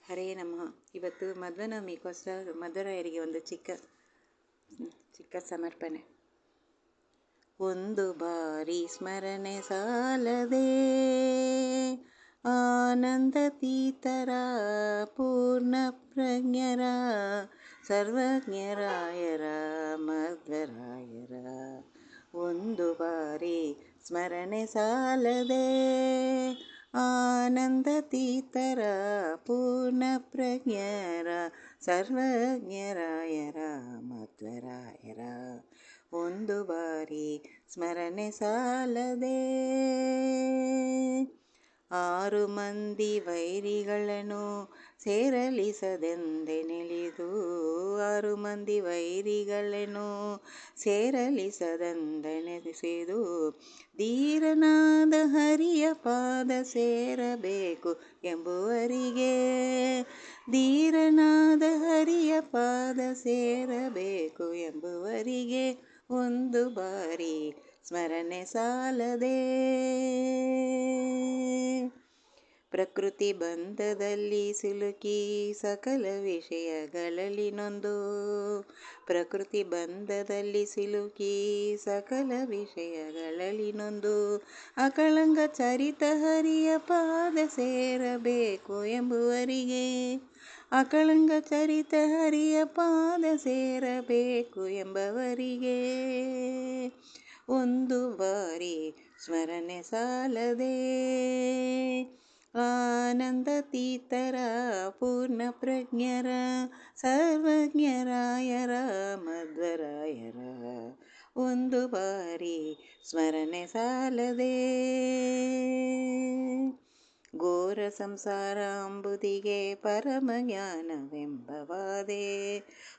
ಹರೇ ನಮಃ. ಇವತ್ತು ಮಧ್ವನವಮಿಗೋಸ್ಕರ ಮಧ್ವರಾಯರಿಗೆ ಒಂದು ಚಿಕ್ಕ ಸಮರ್ಪಣೆ. ಒಂದು ಬಾರಿ ಸ್ಮರಣೆ ಸಾಲದೆ ಆನಂದ ತೀತರ ಪೂರ್ಣ ಪ್ರಜ್ಞರ ಸರ್ವಜ್ಞರಾಯರ ಮಧ್ವರಾಯರ. ಒಂದು ಬಾರಿ ಸ್ಮರಣೆ ಸಾಲದೆ ಆನಂದ ತೀತರ ಪೂರ್ಣ ಪ್ರಜ್ಞರ ಸರ್ವಜ್ಞರಾಯರ ಮಧ್ವರಾಯರ. ಒಂದು ಬಾರಿ ಸ್ಮರಣೆ ಸಾಲದೆ 6 ಮಂದಿ ವೈರಿಗಳನ್ನು ಸೇರಲಿಸದೆಂದೆನೆಲಿದು 6 ಮಂದಿ ವೈರಿಗಳನ್ನು ಸೇರಲಿಸದೆಂದೆನೆಲಿಸಿದು ಧೀರನಾದ ಹರಿಯ ಪಾದ ಸೇರಬೇಕು ಎಂಬುವರಿಗೆ ಧೀರನಾದ ಹರಿಯ ಪಾದ ಸೇರಬೇಕು ಎಂಬುವರಿಗೆ ಒಂದು ಬಾರಿ ಸ್ಮರಣೆ ಸಾಲದೆ. ಪ್ರಕೃತಿ ಬಂಧದಲ್ಲಿ ಸಿಲುಕಿ ಸಕಲ ವಿಷಯಗಳಲ್ಲಿ ನೊಂದು ಪ್ರಕೃತಿ ಬಂಧದಲ್ಲಿ ಸಿಲುಕಿ ಸಕಲ ವಿಷಯಗಳಲ್ಲಿ ನೊಂದು ಅಕಳಂಗ ಚರಿತ ಹರಿಯ ಪಾದ ಸೇರಬೇಕು ಎಂಬುವರಿಗೆ ಅಕಳಂಗ ಚರಿತ ಹರಿಯ ಪಾದ ಸೇರಬೇಕು ಎಂಬವರಿಗೆ ಒಂದು ಬಾರಿ ಸ್ಮರಣೆ ಸಾಲದೆ ಆನಂದ ತೀತರ ಪೂರ್ಣ ಪ್ರಜ್ಞರ ಸರ್ವಜ್ಞರಾಯರ ಮಧ್ವರಾಯರ. ಒಂದು ಬಾರಿ ಸ್ಮರಣೆ ಸಾಲದೆ. ಘೋರ ಸಂಸಾರ ಅಂಬುದಿಗೆ ಪರಮ ಜ್ಞಾನವೆಂಬವಾದೆ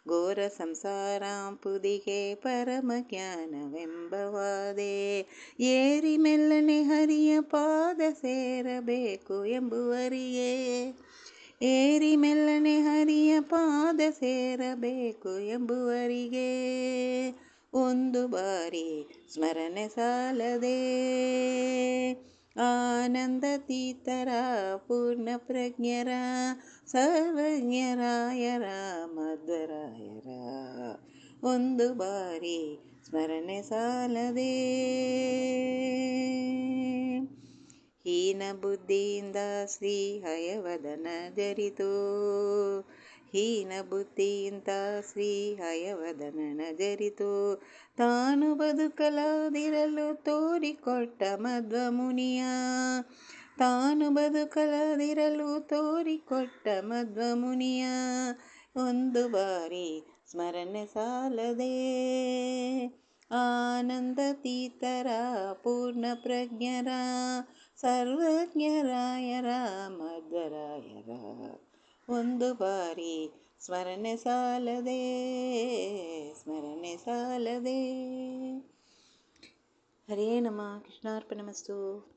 ಘೋರ ಸಂಸಾರ ಅಂಬುದಿಗೆ ಪರಮ ಜ್ಞಾನವೆಂಬವಾದೆ ಏರಿ ಮೆಲ್ಲನೆ ಹರಿಯ ಪಾದ ಸೇರಬೇಕು ಎಂಬುವರಿಗೆ ಏರಿ ಮೆಲ್ಲನೆ ಹರಿಯ ಪಾದ ಸೇರಬೇಕು ಎಂಬುವರಿಗೆ ಒಂದು ಬಾರಿ ಸ್ಮರಣೆ ಸಾಲದೆ ಆನಂದ ತೀತರ ಪೂರ್ಣ ಪ್ರಜ್ಞರ ಸರ್ವಜ್ಞರಾಯರ ಮಧ್ವರಾಯರ. ಒಂದು ಬಾರಿ ಸ್ಮರಣೆ ಸಾಲದೆ. ಹೀನ ಬುದ್ಧಿಯಿಂದ ಶ್ರೀ ಹಯವದನ ಜರಿತು ಹೀನ ಬುದ್ಧಿಯಿಂದ ಶ್ರೀ ಹಯವದನನ ಜರಿತು ತಾನು ಬದುಕಲಾದಿರಲು ತೋರಿಕೊಟ್ಟ ಮಧ್ವ ಮುನಿಯ ತಾನು ಬದುಕಲಾದಿರಲು ತೋರಿಕೊಟ್ಟ ಮಧ್ವ ಮುನಿಯ ಒಂದು ಬಾರಿ ಸ್ಮರಣೆ ಸಾಲದೆ ಆನಂದ ತೀತರ ಪೂರ್ಣ ಪ್ರಜ್ಞರ ಸರ್ವಜ್ಞರಾಯರ ಮಧ್ವರಾಯರ. ಒಂದು ಬಾರಿ ಸ್ಮರಣೆ ಸಾಲದೆ ಸ್ಮರಣೆ ಸಾಲದೆ. ಹರೇ ನಮಃ. ಕೃಷ್ಣಾರ್ಪಣಮಸ್ತು.